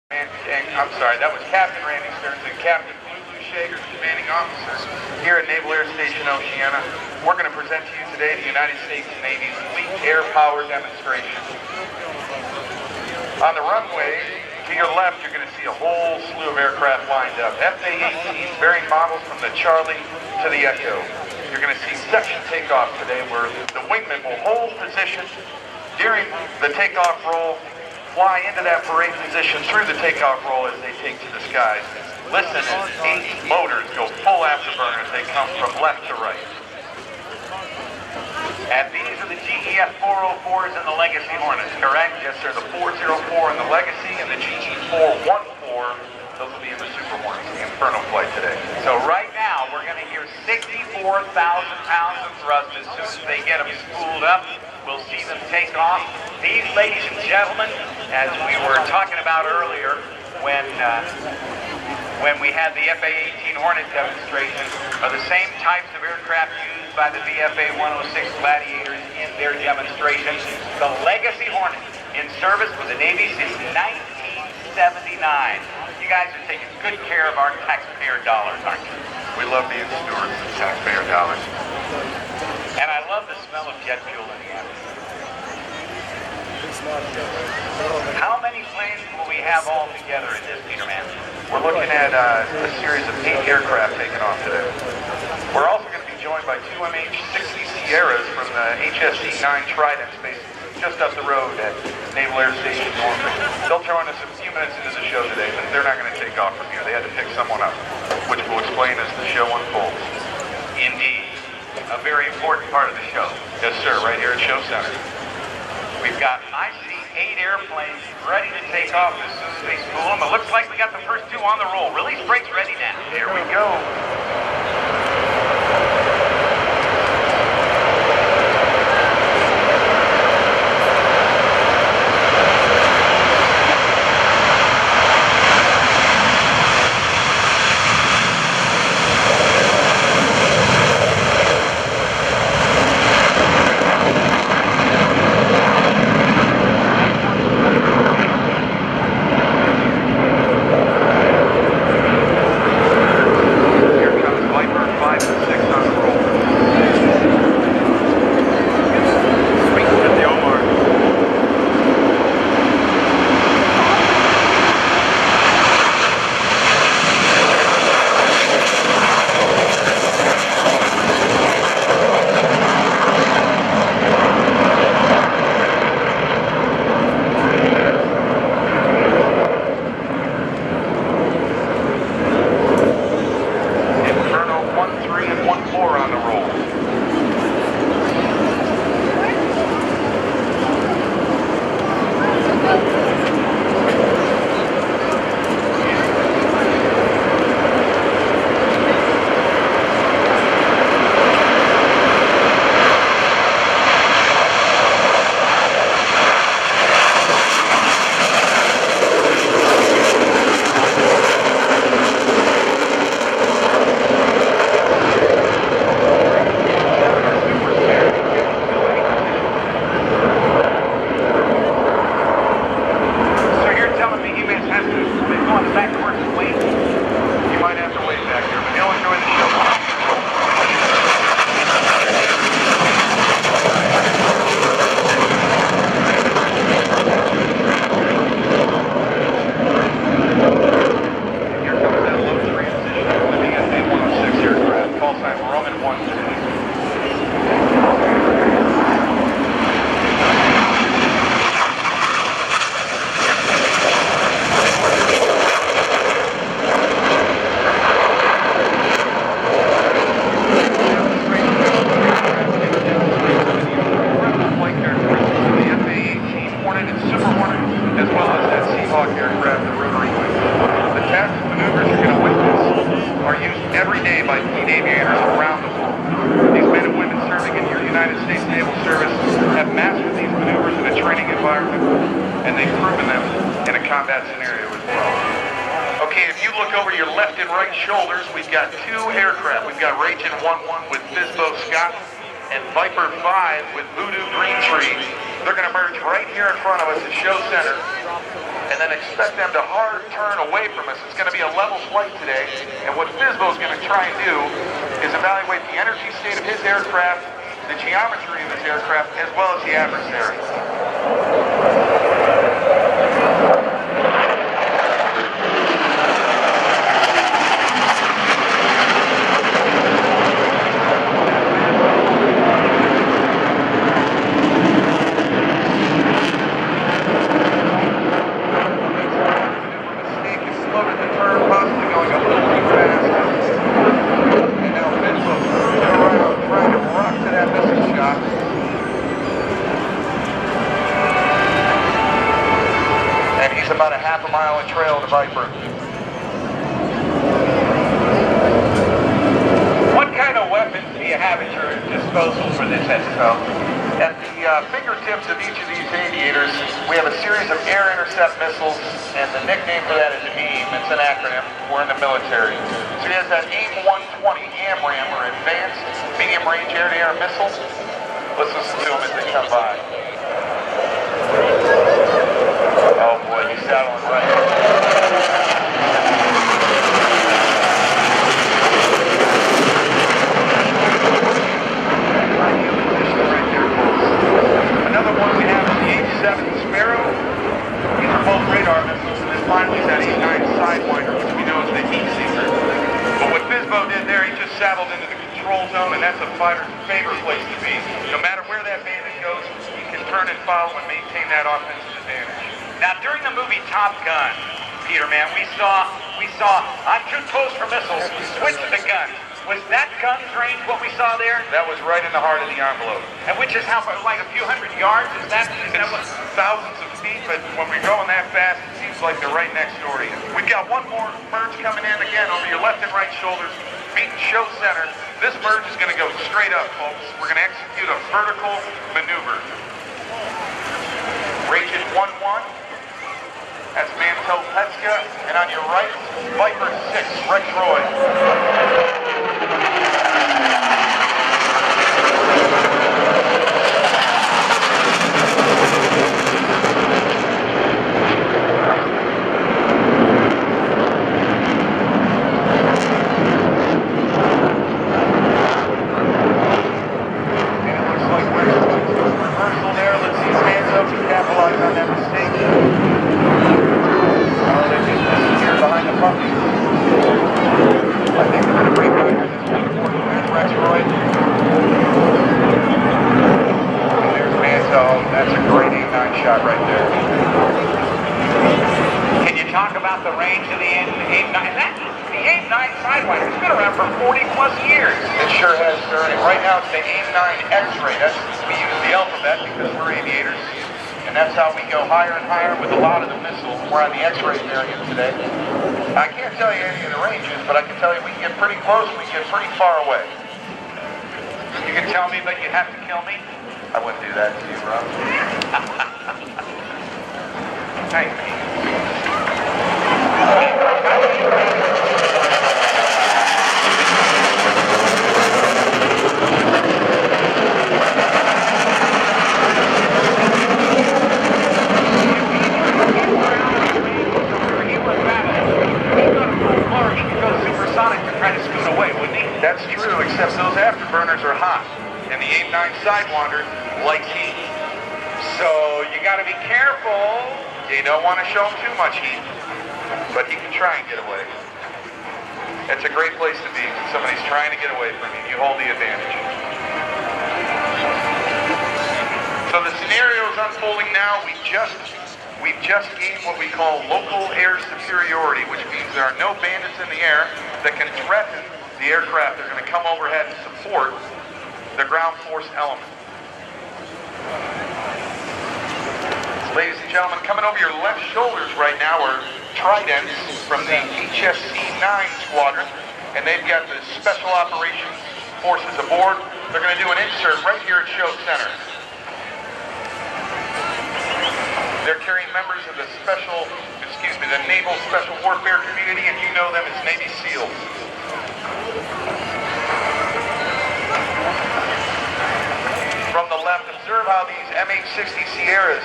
I'm sorry, that was Captain Randy Stearns and Captain Lulu Shager, commanding officers here at Naval Air Station Oceana. We're going to present to you today the United States Navy's Fleet Air Power Demonstration. On the runway, to your left, you're going to see a whole slew of aircraft lined up. A-18s, varying models from the Charlie to the Echo. You're going to see section takeoff today where the wingman will hold position during the takeoff roll, fly into that parade position through the takeoff roll as they take to the skies. Listen as 8 motors go full afterburner as they come from left to right. And these are the GEF 404s and the Legacy Hornets, correct? Yes, sir. The 404 and the Legacy and the GE 414, those will be in the Super Hornets, the Inferno flight today. So right now, we're going to hear 64,000 pounds of thrust as soon as they get them spooled up. We'll see them take off. These, ladies and gentlemen, as we were talking about earlier, when we had the FA-18 Hornet demonstration, are the same types of aircraft used by the VFA 106 Gladiators in their demonstrations. The Legacy Hornet, in service with the Navy since 1979. You guys are taking good care of our taxpayer dollars, aren't you? We love being stewards of taxpayer dollars. And I love the smell of jet fuel in the atmosphere. How many planes will we have all together in this, Peter Man? We're looking at a series of 8 aircraft taking off today. We're also going to be joined by 2 MH-60 Sierras from the HSC-9 Tridents based just up the road at Naval Air Station Norfolk. They'll join us a few minutes into the show today, but they're not going to take off from here. They had to pick someone up, which we'll explain as the show unfolds. Indeed. A very important part of the show. Yes, sir, right here at Show Center. We've got, I see 8 airplanes ready to take off as soon as they spool them. It looks like we got the first 2 on the roll. Release brakes ready now. Here we go. Hornet and Super Hornet, as well as that Seahawk aircraft, the rotary wing. The tasks and maneuvers you're going to witness are used every day by fleet aviators around the world. These men and women serving in your United States Naval Service have mastered these maneuvers in a training environment, and they've proven them in a combat scenario as well. Okay, if you look over your left and right shoulders, we've got 2 aircraft. We've got Ragin 11 with Bisbo Scott and Viper 5 with Voodoo Green Tree. They're going to merge right here in front of us at Show Center and then expect them to hard turn away from us. It's going to be a level flight today, and what Fizbo's going to try and do is evaluate the energy state of his aircraft, the geometry of his aircraft, as well as the adversary. About a half a mile in trail to Viper. What kind of weapons do you have at your disposal for this SO? At the fingertips of each of these aviators, we have a series of air intercept missiles, and the nickname for that is AIM. It's an acronym. We're in the military. So he has that AIM 120 AMRAAM, or Advanced Medium Range Air-to-Air Missile. Let's listen to them as they come by. Oh boy, he's saddling right. Another one we have is the A-18E Sparrow. These are both radar missiles, and then finally that A-18E Sidewinder, which we know is the heat seeker. But what Fizbo did there, he just saddled into the control zone, and that's a fighter's favorite place to be. No matter where that bandit goes, he can turn and follow and maintain that offensive advantage. Now, during the movie Top Gun, Peter, man, we saw on too close for missiles, switch the gun. Was that gun's range what we saw there? That was right in the heart of the envelope. And which is how, like a few hundred yards? Is that what? Thousands of feet, but when we're going that fast, it seems like they're right next door to you. We've got one more merge coming in again over your left and right shoulders, feet show center. This merge is going to go straight up, folks. We're going to execute a vertical maneuver. Ragin 1-1. That's Mantel Petska, and on your right, Viper 6, Rex Roy. And it looks like we're reversal there. Let's see his hands up to capitalize on that mistake. They just disappeared behind the puppy. I think they're going to break out here. This is important. There's Rex Roy. And there's Mantel. That's a great 8-9 shot right there. Can you talk about the range of the AIM-9? The AIM-9 Sidewinder, it's been around for 40 plus years. It sure has, sir. And right now it's the AIM-9 X-ray. We use the alphabet because we're aviators. And that's how we go higher and higher with a lot of the missiles. We're on the X-ray variant today. I can't tell you any of the ranges, but I can tell you we can get pretty close and we can get pretty far away. You can tell me, but you have to kill me? I wouldn't do that to you, bro. Thank you. That's true, except those afterburners are hot, and the AIM-9 Sidewinder likes heat. So you got to be careful. You don't want to show him too much heat, but he can try and get away. It's a great place to be. Somebody's trying to get away from you. You hold the advantage. So the scenario is unfolding now. We've just gained what we call local air superiority, which means there are no bandits in the air that can threaten the aircraft. They're going to come overhead and support the ground force element. Ladies and gentlemen, coming over your left shoulders right now are Tridents from the HSC-9 squadron, and they've got the Special Operations Forces aboard. They're going to do an insert right here at show center. They're carrying members of the Naval Special Warfare community, and you know them as Navy SEALs. From the left, observe how these MH-60 Sierras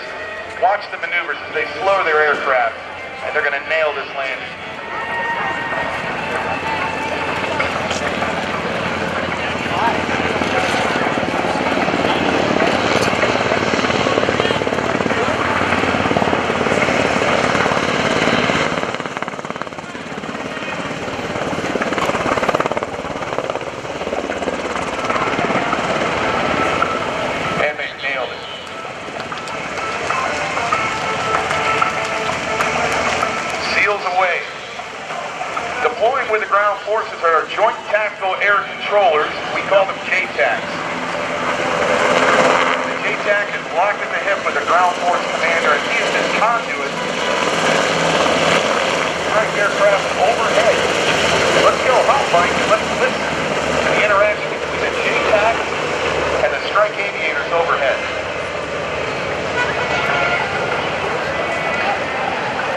Watch the maneuvers as they slow their aircraft, and they're going to nail this landing. With the ground forces are our Joint Tactical Air Controllers. We call them JTACs. The JTAC is locked in the hip with the ground force commander, and he is this conduit. Strike aircraft overhead. Let's go hot bike and let's listen to the interaction between the JTAC and the strike aviators overhead.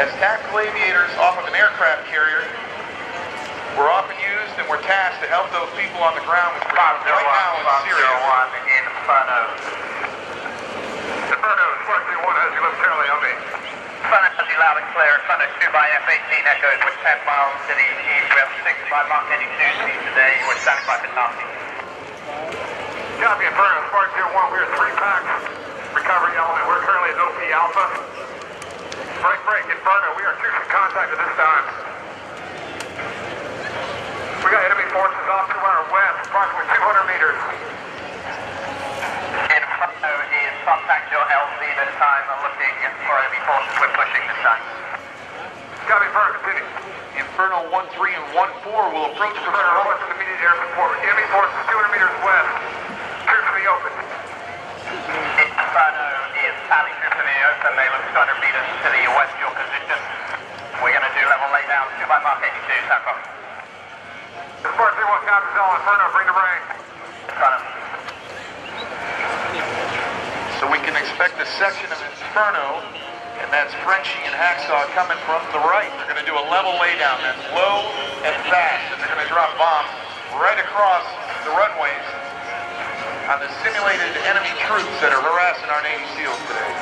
As tactical aviators off of an aircraft carrier, we're often used and we're tasked to help those people on the ground with right now in Syria. Inferno. Inferno, Spark 2-1 has you live currently on me. Inferno has you loud and clear. Inferno 2 by F-18 echoes with 10 miles to the east. We have 65 Mach 82 speed today. You were standing by for Nazi. Copy, Inferno, Spark 2-1. We are 3 packs. Recovery element. We're currently at OP Alpha. Break, Inferno. We are cruising contact at this time. We got enemy forces off to our west, approximately 200 meters. Inferno is contact your LZ this time and looking for enemy forces. We're pushing this time. Copy, Inferno, continue. Inferno 1-3 and 1-4 will approach Inferno. Requesting immediate air support. Enemy forces 200 meters west. Troops in the open. Inferno is tally troops in the open. They look 200 meters to the west of your position. We're going to do level laydown 2 by Mach 82, Southwest. Spark 2-1, copies all. Inferno, bring the rain. Inferno. So we can expect a section of Inferno, and that's Frenchie and Hacksaw coming from the right. They're going to do a level laydown that's low and fast, and they're going to drop bombs right across the runways on the simulated enemy troops that are harassing our Navy SEALs today.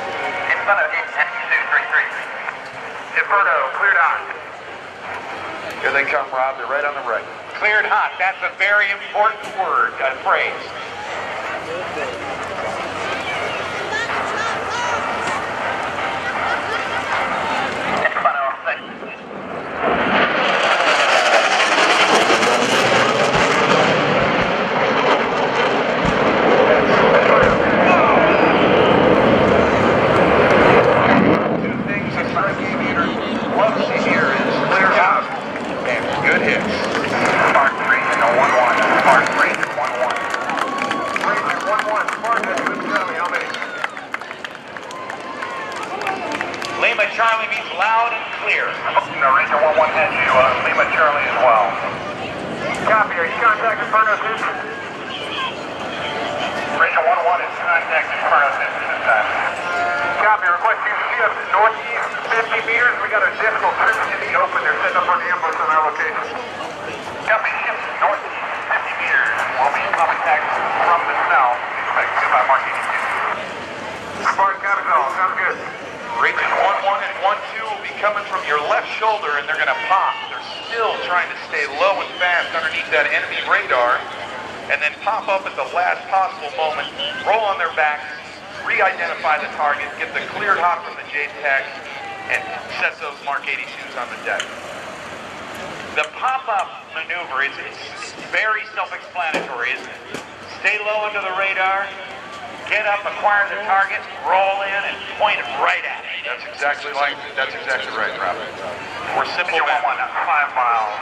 Inferno, 233. Inferno, cleared hot. Here they come, Rob. They're right on the right. Cleared hot. That's a very important word, phrase. Two things that strike aviators love to hear is clear hot and good hits. Spark 3 and a 1-1. Spark 3 and 1-1. Ranger 1-1. Spark has you live Charlie. How many? Lima Charlie means loud and clear. No, Ranger 1-1 has you Lima Charlie as well. Copy. Are you contacting Inferno 6? Ranger 1-1 is contacting Inferno 6 this time. Copy. Request you see us northeast 50 meters. We got additional troops in the open. They're setting up an ambush on our location. Copy. Ships northeast 50 meters. Will be contact from the south. Expect 2 by Mach 82. Spark, copies all. Sounds good. Region 1-1 and 1-2 will be coming from your left shoulder, and they're going to pop. They're still trying to stay low and fast underneath that enemy radar, and then pop up at the last possible moment, roll on their backs, re-identify the target, get the cleared hot from the JTAC, and set those Mark 82s on the deck. The pop-up maneuver is very self-explanatory, isn't it? Stay low under the radar, get up, acquire the target, roll in, and point it right at it. That's exactly right, Rob. We're simple math. 5 miles.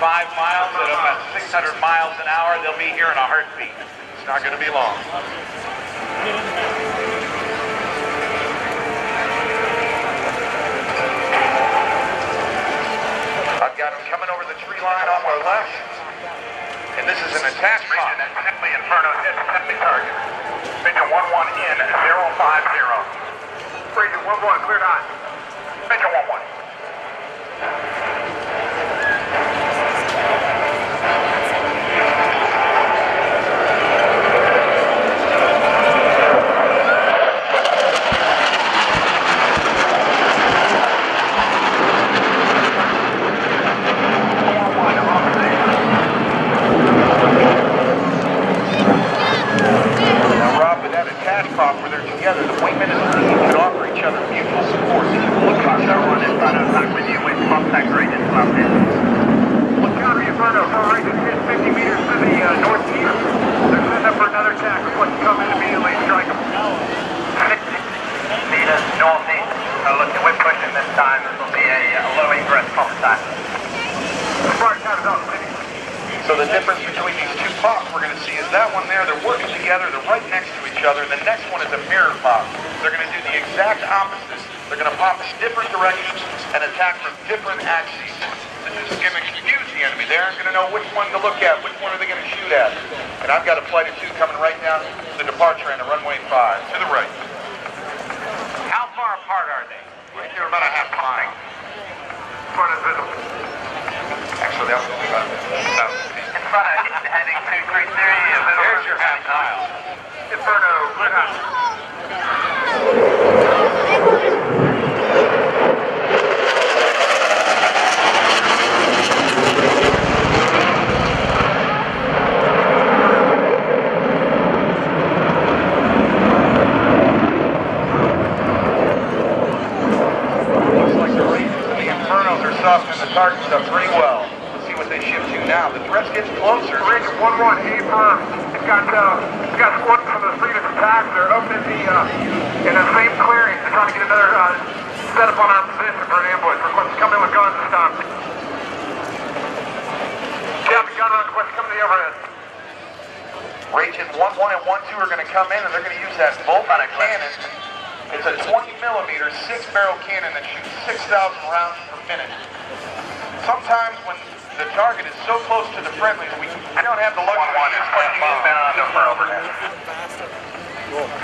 5 miles at about 600 miles an hour. They'll be here in a heartbeat. It's not going to be long. I've got them coming over the tree line on my left, and this is an attack pod. Simply Inferno hit the target. Region 1-1 in 050. Region 1-1, cleared hot. Region 1-1. pushing this time. This will be a low egress pump time. So the difference between these two pops we're going to see is that one there, they're working together, they're right next to each other, and the next one is a mirror pop. They're going to do the exact opposite. They're going to pop in different directions and attack from different axes. This is going to confuse the enemy. They aren't going to know which one to look at, which one are they going to shoot at. And I've got a flight of 2 coming right down the departure end of runway 5, to the right. How far apart are they? They're about a half mile. Front is visible. Actually, that was about in front of heading 233. There's your half mile. Inferno, good on. Looks like the Ragins and the Infernos are softening the target stuff pretty well. What they shift to now. The threat's getting closer. Ragin 1-1, A-firm. It's got squad from the Tridents attack. They're up in the same clearing. They're trying to get another setup on our position for an ambush. Request to come in with guns this time. Copy, gun request coming to the overhead. Ragin 1-1 and 1-2 are going to come in and they're going to use that bolt on a cannon. It's a 20mm 6-barrel cannon that shoots 6,000 rounds per minute. Sometimes when the target is so close to the friendlies, we don't have the luxury of using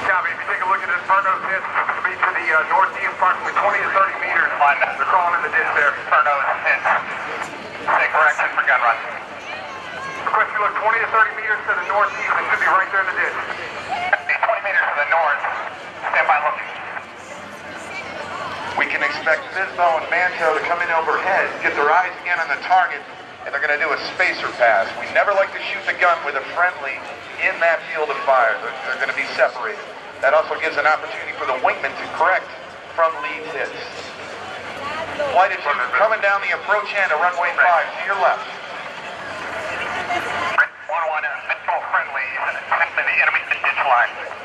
Copy, if you take a look at Inferno's ditch, it's going to be to the northeast, approximately 20 to 30 meters. They're crawling in the ditch there. Inferno's hit. Take correction for gun run. Request you look 20 to 30 meters to the northeast. They should be right there in the ditch. 20 meters to the north. Stand by looking. We can expect Fizbo and Manto to come in overhead, get their eyes again on the target, and they're going to do a spacer pass. We never like to shoot the gun with a friendly in that field of fire. They're going to be separated. That also gives an opportunity for the wingman to correct from lead hits. Flight of 2 coming down the approach end of runway 5 to your left. 1-1, control friendly, the enemy ditch line.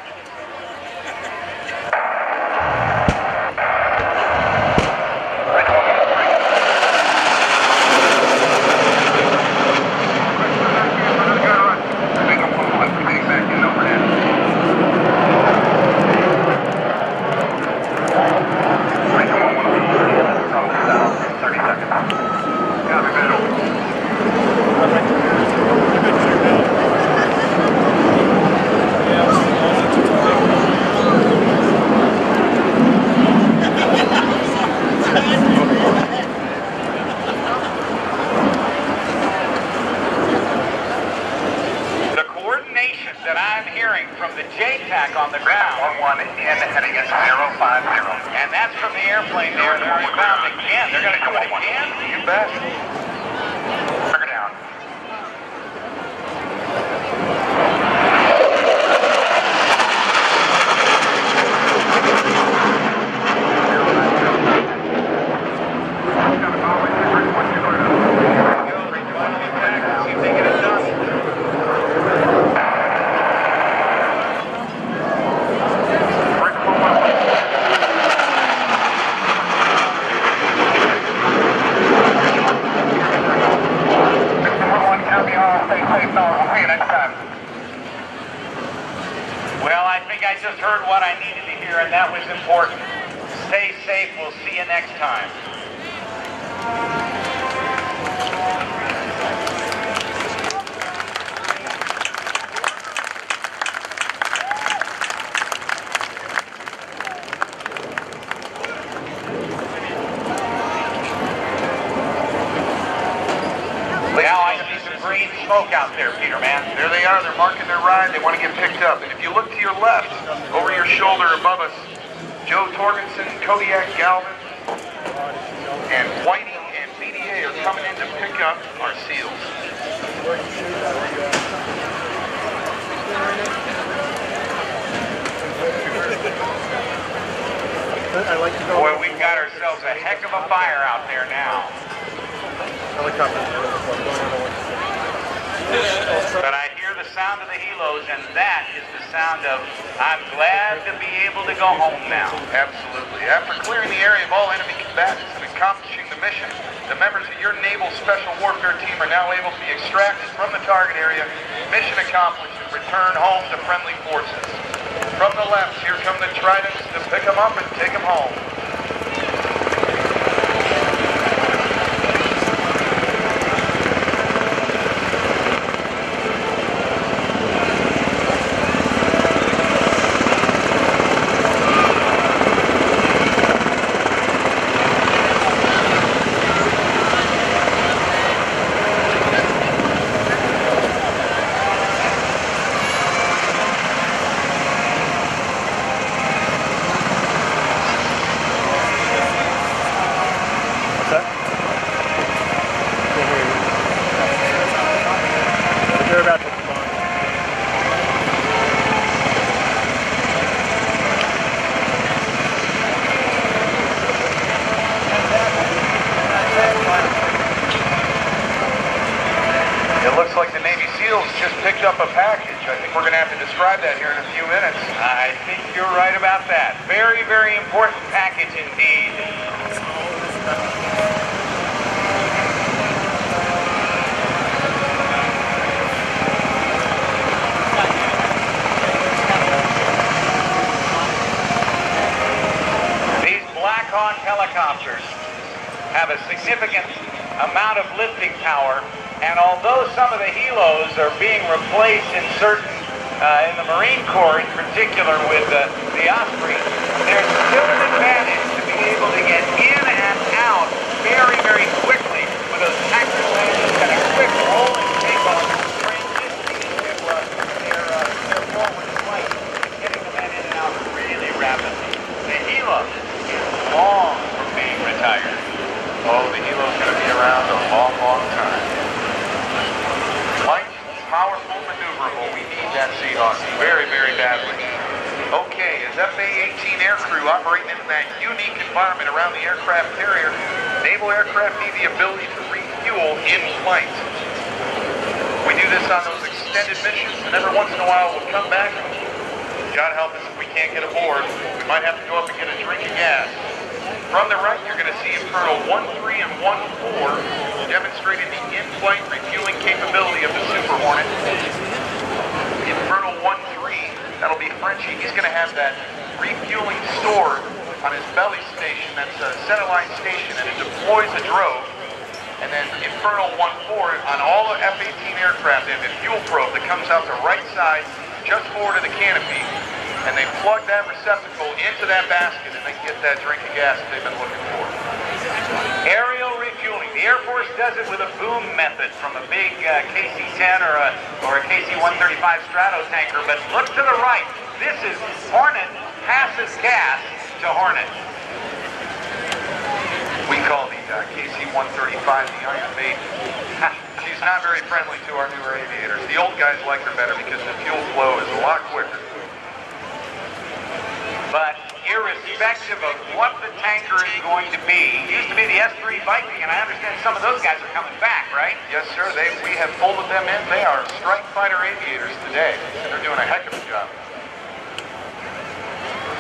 On the ground. 1-1 in heading at 050. And that's from the airplane there. They're inbound again. They're going to do it again? You bet. Trigger down. See if they get it done. Well, I think I just heard what I needed to hear, and that was important. Stay safe. We'll see you next time. Now I see some green smoke out there, Peter, man. There they are. They're marking their ride. They want to get picked up. And if you look to your left, over your shoulder above us, Joe Torgensen, Kodiak Galvin, and Whiting and BDA are coming in to pick up our SEALs. Boy, we've got ourselves a heck of a fire out there now. But I hear the sound of the helos, and that is the sound of, I'm glad to be able to go home now. Absolutely. After clearing the area of all enemy combatants and accomplishing the mission, the members of your Naval Special Warfare Team are now able to be extracted from the target area, mission accomplished, and return home to friendly forces. From the left, here come the Tridents to pick them up and take them home. Looks like the Navy SEALs just picked up a package. I think we're going to have to describe that here in a few minutes. I think you're right about that. Very, very important package indeed. These Black Hawk helicopters have a significant amount of lifting power. And although some of the helos are being replaced in certain, in the Marine Corps in particular with the Osprey, there's still an advantage to be able to get in and out very, very quickly with those tactical landings and a quick roll and takeoff, transitioning into their forward flight, getting the men in and out really rapidly. The helo is long from being retired. Oh, the helo's going to be around a long, long time. Light, powerful, maneuverable. We need that Seahawk very, very badly. Okay, as FA-18 aircrew operating in that unique environment around the aircraft carrier, naval aircraft need the ability to refuel in flight. We do this on those extended missions, and every once in a while we'll come back. God help us if we can't get aboard. We might have to go up and get a drink of gas. From the right, you're going to see Infernal 1-3 and 1-4 demonstrating the in-flight refueling capability of the Super Hornet. Infernal 1-3, that'll be Frenchie. He's going to have that refueling stored on his belly station. That's a centerline station, and it deploys a drogue. And then Infernal 1-4, on all the F-18 aircraft, they have a fuel probe that comes out the right side, just forward of the canopy. And they plug that receptacle into that basket and they get that drink of gas that they've been looking for. Aerial refueling. The Air Force does it with a boom method from a big KC-10 or a KC-135 Strato tanker, but look to the right. This is Hornet passes gas to Hornet. We call the KC-135 the Iron Maiden. She's not very friendly to our newer aviators. The old guys like her better because the fuel flow is a lot quicker. But irrespective of what the tanker is going to be, it used to be the S-3 Viking, and I understand some of those guys are coming back, right? Yes, sir. We have folded them in. They are strike fighter aviators today, and they're doing a heck of a job.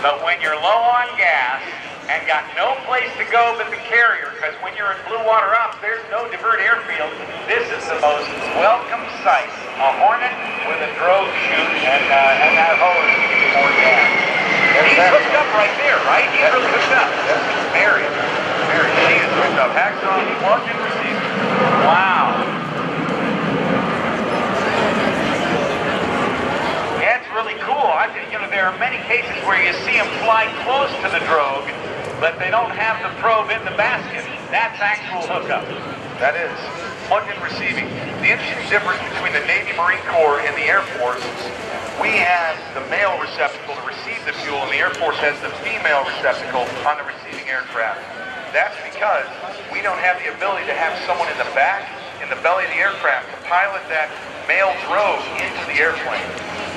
But when you're low on gas and got no place to go but the carrier, because when you're in blue water ops, there's no divert airfield, this is the most welcome sight. A Hornet with a drogue chute and that hose to give you more gas. He's hooked up right there, right? He's really hooked up. Yes, Mary. She is hooked up. Hacks on, plugged and received. Wow. That's really cool. I think, there are many cases where you see them fly close to the drogue, but they don't have the probe in the basket. That's actual hookup. That is. Plugged and receiving. The interesting difference between the Navy, Marine Corps, and the Air Force, we have the male receptacle to receive the fuel, and the Air Force has the female receptacle on the receiving aircraft. That's because we don't have the ability to have someone in the back, in the belly of the aircraft, to pilot that male drogue into the airplane.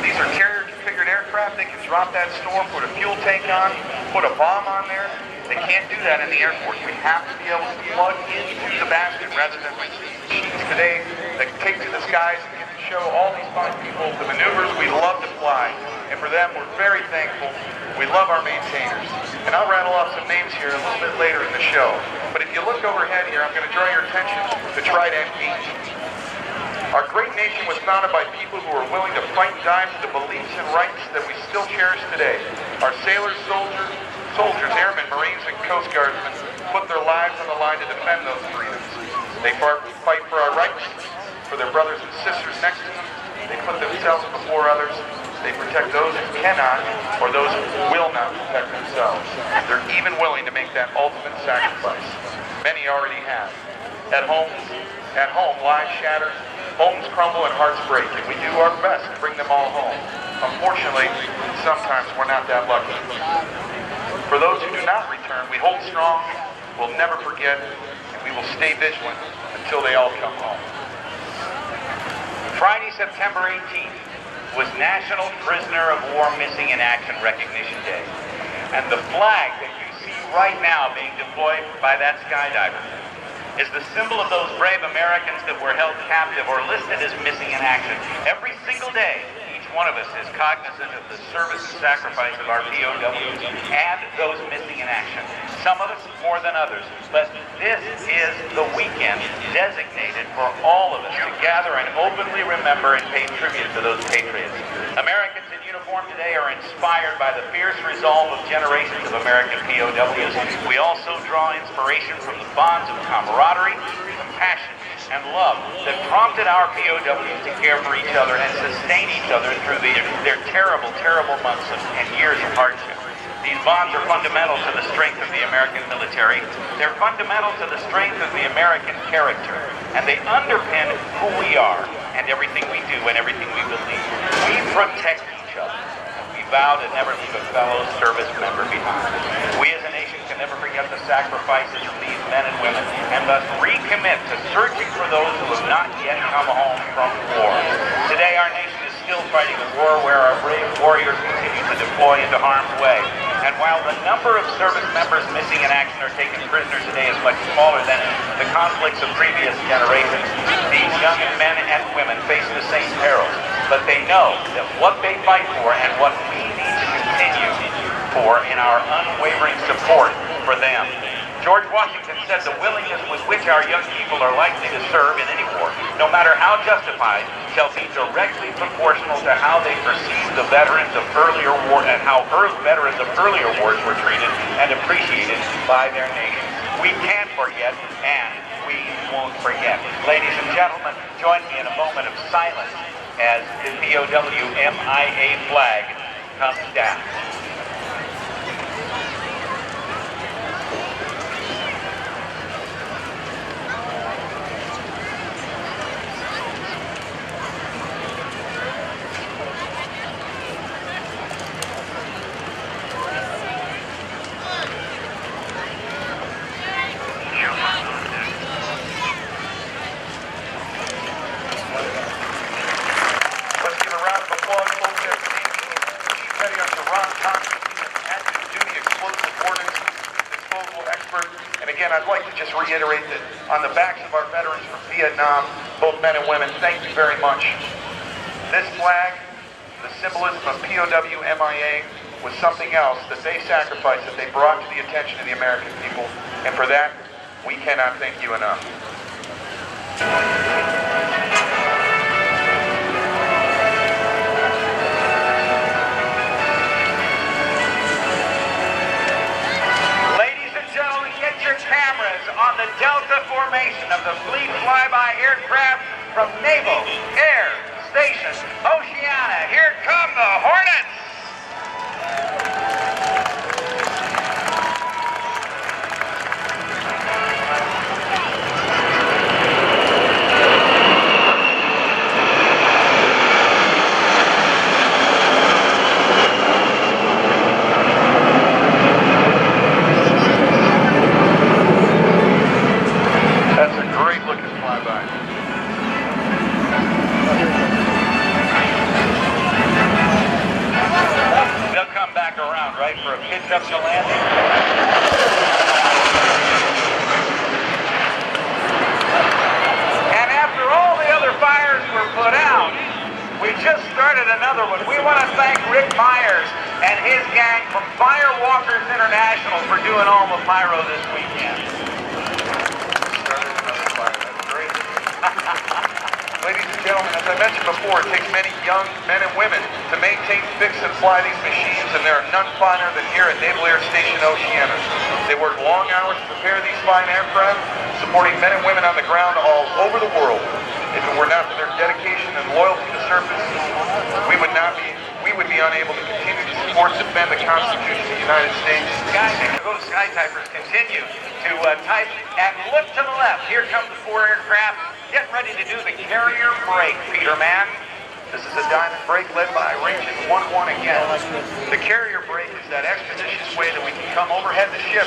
These are carrier-configured aircraft. They can drop that store, put a fuel tank on, put a bomb on there. They can't do that in the Air Force. We have to be able to plug into the basket rather than receive machines today that take to the skies and get show all these fine people the maneuvers we love to fly. And for them, we're very thankful. We love our maintainers. And I'll rattle off some names here a little bit later in the show. But if you look overhead here, I'm going to draw your attention to Trident 8. Our great nation was founded by people who were willing to fight and die for the beliefs and rights that we still cherish today. Our sailors, soldiers, airmen, Marines, and Coast Guardsmen put their lives on the line to defend those freedoms. They fight for our rights, for their brothers and sisters next to them. They put themselves before others. They protect those who cannot or those who will not protect themselves. They're even willing to make that ultimate sacrifice. Many already have. At home, lives shatter, homes crumble, and hearts break, and we do our best to bring them all home. Unfortunately, sometimes we're not that lucky. For those who do not return, we hold strong, we'll never forget, and we will stay vigilant until they all come home. Friday, September 18th was National Prisoner of War Missing in Action Recognition Day. And the flag that you see right now being deployed by that skydiver is the symbol of those brave Americans that were held captive or listed as missing in action. Every single day, each one of us is cognizant of the service and sacrifice of our POWs and those missing in action. Some of us more than others, but this is the weekend designated for all of us to gather and openly remember and pay tribute to those patriots. Americans in uniform today are inspired by the fierce resolve of generations of American POWs. We also draw inspiration from the bonds of camaraderie, compassion, and love that prompted our POWs to care for each other and sustain each other through their terrible, terrible months and years of hardship. These bonds are fundamental to the strength of the American military. They're fundamental to the strength of the American character. And they underpin who we are and everything we do and everything we believe. We protect each other. We vow to never leave a fellow service member behind. We as a nation can never forget the sacrifices of these men and women and thus recommit to searching for those who have not yet come home from war. Today our nation is still fighting a war where our brave warriors continue to deploy into harm's way. And while the number of service members missing in action or taken prisoners today is much smaller than the conflicts of previous generations, these young men and women face the same perils. But they know that what they fight for and what we need to continue for in our unwavering support for them. George Washington said the willingness with which our young people are likely to serve in any war, no matter how justified, shall be directly proportional to how they perceive the veterans of earlier war and how veterans of earlier wars were treated and appreciated by their nation. We can't forget, and we won't forget. Ladies and gentlemen, join me in a moment of silence as the POW MIA flag comes down. I'd like to just reiterate that on the backs of our veterans from Vietnam, both men and women, thank you very much. This flag, the symbolism of POW MIA, was something else that they sacrificed, that they brought to the attention of the American people, and for that, we cannot thank you enough. Cameras on the Delta formation of the fleet flyby aircraft from Naval Air Station Oceana. Here come the Hornets! started another one. We want to thank Rick Myers and his gang from Firewalkers International for doing all the pyro this weekend. Started another fire. That's great. Ladies and gentlemen, as I mentioned before, it takes many young men and women to maintain, fix, and fly these machines, and there are none finer than here at Naval Air Station Oceana. They work long hours to prepare these fine aircraft, supporting men and women on the ground all over the world. If it were not for their dedication and loyalty to service, we would be unable to continue to support and defend the Constitution of the United States. Those sky typers continue to type and look to the left. Here come the 4 aircraft. Get ready to do the carrier break, Peter Man. This is a diamond break led by Ragin 11 again. The carrier break is that expeditious way that we can come overhead the ship,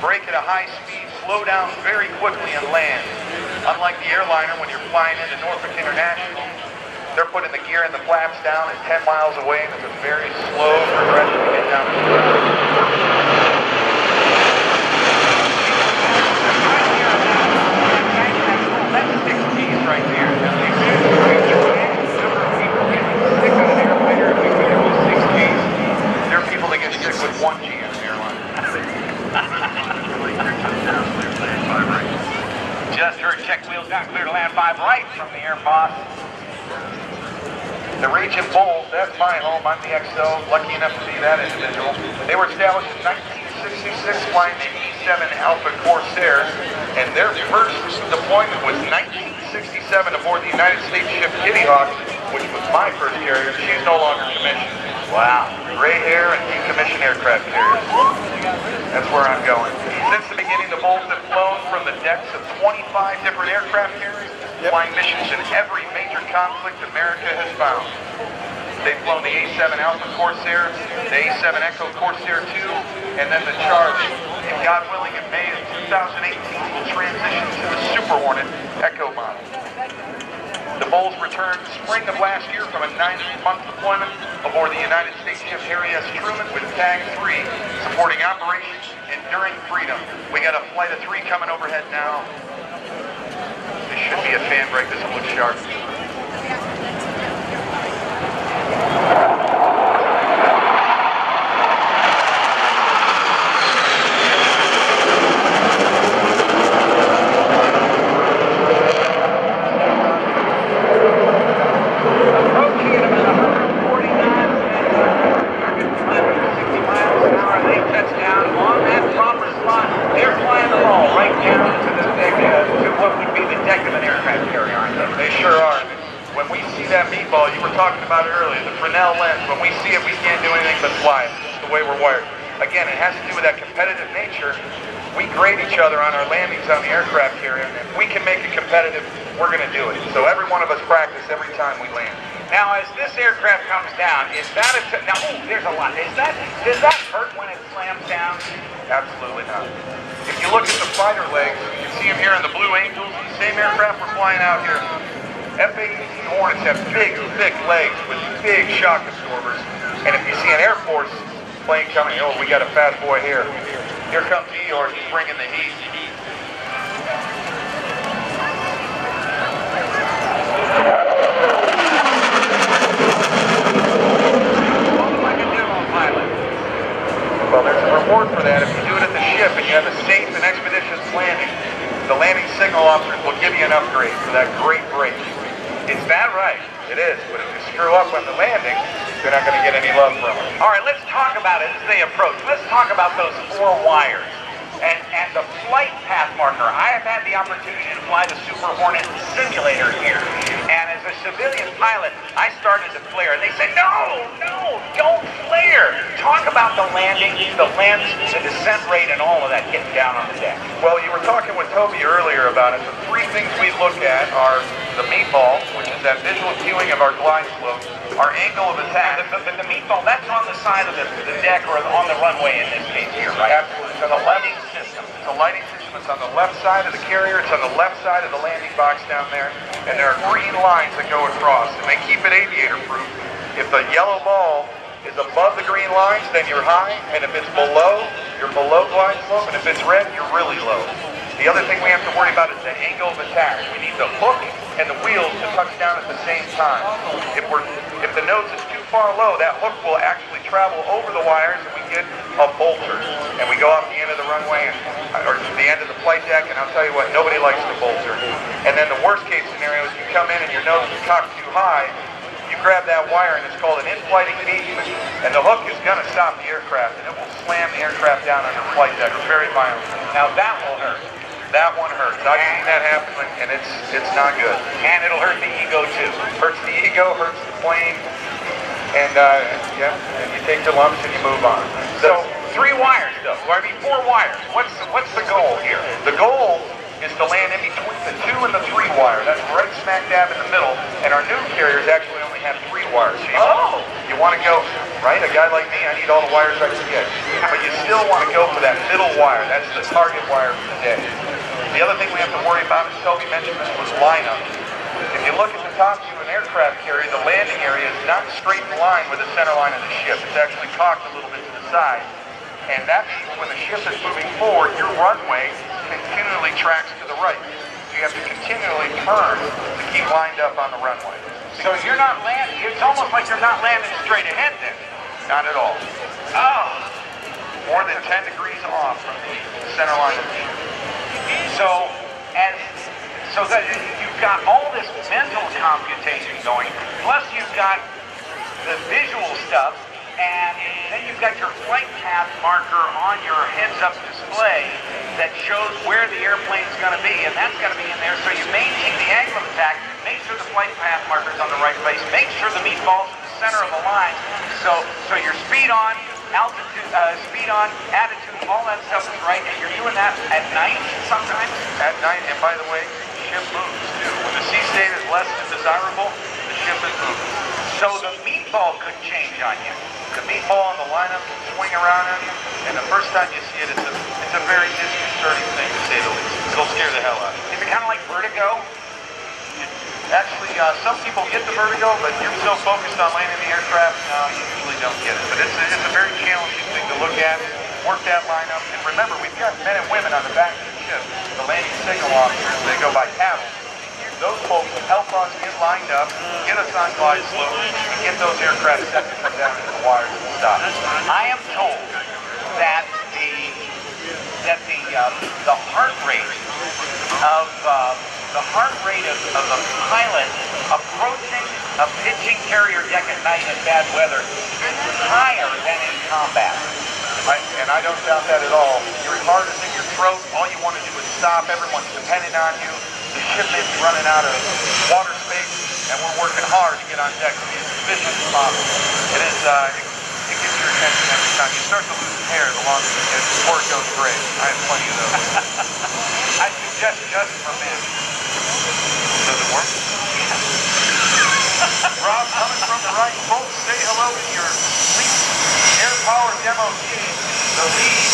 brake at a high speed, slow down very quickly and land. Unlike the airliner when you're flying into Norfolk International, they're putting the gear and the flaps down at 10 miles away, and it's a very slow progression to get down to the ground. That's 6 Gs right there. There are people that get sick with 1 G in an airline. Just heard check wheels down, clear to land 5 right from the air boss. The Ragin Bulls, that's my home. I'm the XO, lucky enough to be that individual. They were established in 1966 flying the E-7 Alpha Corsair, and their first deployment was 1967 aboard the United States ship Knighthawks, which was my first carrier. She's no longer commissioned. Wow. Gray hair and decommissioned aircraft carriers. That's where I'm going. Since the beginning, the Bulls have flown from the decks of 25 different aircraft carriers, flying missions in every major conflict America has found. They've flown the A-7 Alpha Corsair, the A-7 Echo Corsair II, and then the Charge. And God willing, in May of 2018, we'll transition to the Super Hornet Echo model. The Bulls returned spring of last year from a 9-month deployment aboard the United States ship Harry S. Truman with Tag 3, supporting Operation Enduring Freedom. We got a flight of 3 coming overhead now. This should be a fan break. This will look sharp. When we see it, we can't do anything but fly it. It's the way we're wired. Again, it has to do with that competitive nature. We grade each other on our landings on the aircraft carrier, and if we can make it competitive, we're going to do it. So every one of us practice every time we land. Now, as this aircraft comes down, is that now? Oh, there's a lot. Does that hurt when it slams down? Absolutely not. If you look at the fighter legs, you can see them here in the Blue Angels. The same aircraft we're flying out here. F-18E Hornets have big, thick legs with big shock absorbers. And if you see an Air Force plane coming, oh, we got a fat boy here. Here comes Eeyore, he's bringing the heat. Like a demo pilot. Well, there's a reward for that. If you do it at the ship and you have a safe and expeditious landing, the landing signal officers will give you an upgrade for that great break. Is that right? It is, but if you screw up on the landing, you're not going to get any love from it. All right, let's talk about it as they approach. Let's talk about those 4 wires and the flight path marker. I have had the opportunity to fly the Super Hornet simulator here, and as a civilian pilot, I started to flare, and they said, no, don't flare. Talk about the landing, the lens, the descent rate, and all of that getting down on the deck. Well, you were talking with Toby earlier about it. The 3 things we look at are the meatball, which is that visual cueing of our glide slope, our angle of attack. The meatball, that's on the side of the deck or on the runway in this case here, right? Absolutely. It's on the lighting system. It's a lighting system. It's on the left side of the carrier. It's on the left side of the landing box down there. And there are green lines that go across, and they keep it aviator-proof. If the yellow ball is above the green lines, then you're high, and if it's below, you're below glide slope, and if it's red, you're really low. The other thing we have to worry about is the angle of attack. We need the hook and the wheels to touch down at the same time. If the nose is too far low, that hook will actually travel over the wires and we get a bolter. And we go off the end of the runway or to the end of the flight deck, and I'll tell you what, nobody likes the bolter. And then the worst case scenario is you come in and your nose is cocked too high, you grab that wire and it's called an in-flight engagement, and the hook is going to stop the aircraft and it will slam the aircraft down on the flight deck. It's very violent. Now that will hurt. That one hurts. I've seen that happen, and it's not good. And it'll hurt the ego too. Hurts the ego, hurts the plane, and and you take the lumps and you move on. So 3 wires though. I mean 4 wires. What's the goal here? The goal is to land in between the 2 and the 3 wire. That's right smack dab in the middle. And our new carriers actually only have 3 wires. So you want to go, right? A guy like me, I need all the wires I can get. But you still want to go for that middle wire. That's the target wire for the day. The other thing we have to worry about, as Toby mentioned, this was lineup. If you look at the top view of an aircraft carrier, the landing area is not straight in line with the center line of the ship. It's actually cocked a little bit to the side. And that means when the ship is moving forward, your runway continually tracks to the right. So you have to continually turn to keep lined up on the runway. So you're not landing, it's almost like you're not landing straight ahead then. Not at all. Oh. More than 10 degrees off from the center line of the ship. So that you've got all this mental computation going, plus you've got the visual stuff, and then you've got your flight path marker on your heads-up display that shows where the airplane's going to be, and that's going to be in there. So you maintain the angle of attack, make sure the flight path marker's on the right place, make sure the meatball's in the center of the line. So your speed on, altitude, speed on, attitude, all that stuff is right, and you're doing that at night sometimes? At night, and by the way, the ship moves too. When the sea state is less than desirable, the ship is moving. So the meatball could change on you. The meatball on the lineup can swing around on you, and the first time you see it, it's a very disconcerting thing to say the least. It'll scare the hell out of you. Is it kind of like vertigo? Actually, some people get the vertigo, but you're so focused on landing the aircraft, no, you usually don't get it. But it's a very challenging thing to look at, work that lineup, and remember, we've got men and women on the back of the ship, the landing signal officers, they go by paddles. Those folks help us get lined up, get us on glide slope, and get those aircraft set to come down to the wires and stop. I am told that the heart rate of a pilot approaching a pitching carrier deck at night in bad weather is higher than in combat. And I don't doubt that at all. Your heart is in your throat. All you want to do is stop. Everyone's dependent on you. The ship is running out of water space, and we're working hard to get on deck to be as efficient as possible. It gets your attention every time. You start to lose hair the longer you get before it goes gray. I have plenty of those. I suggest just for men. Does it work? Rob, coming from the right, folks, say hello to your fleet air power demo team. The lead,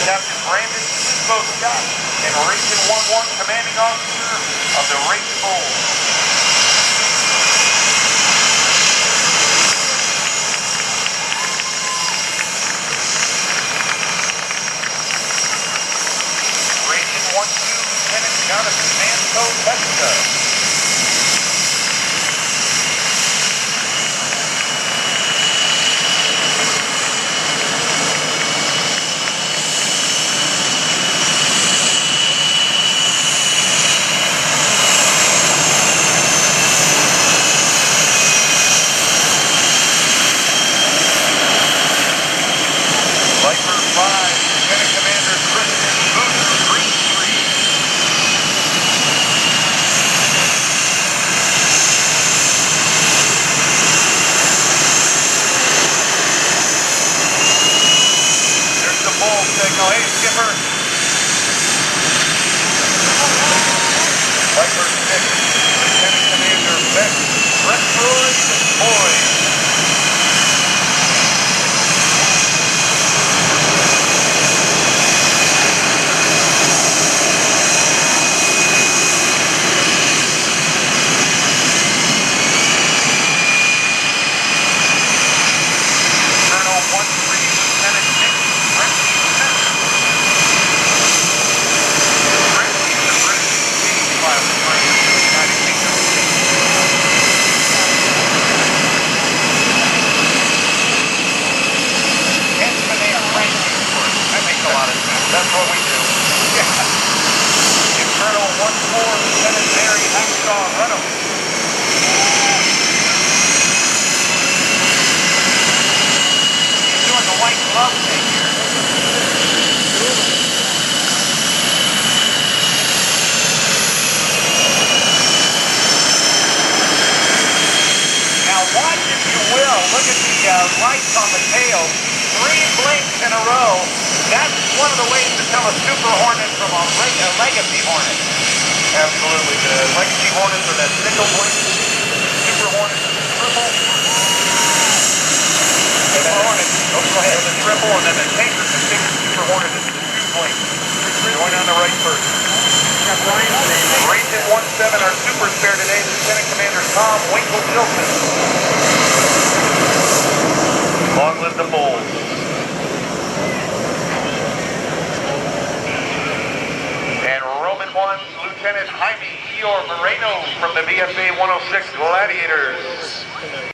Captain Brandon Scott, and Ragin 11 commanding officer of the Ragin Bulls. Ragin 12, Lieutenant Jonathan Manso Testa. on, run them. He's doing the white glove thing here. Now watch, if you will, look at the lights on the tail. 3 blinks in a row. That's one of the ways to tell a Super Hornet from a Legacy Hornet. Absolutely. The Legacy Hornets are that single blink. Super Hornets is triple. And then Hornet. Oh, go ahead. The triple, and then the Tanker, the big Super Hornet is the 2 blink. Going on the right first. Ragin 17, our super spare today, Lieutenant Commander Tom Winkle-Tilson. Long live the Bulls. And Roman 1's Lieutenant Jaime Eor Moreno from the VFA 106 Gladiators.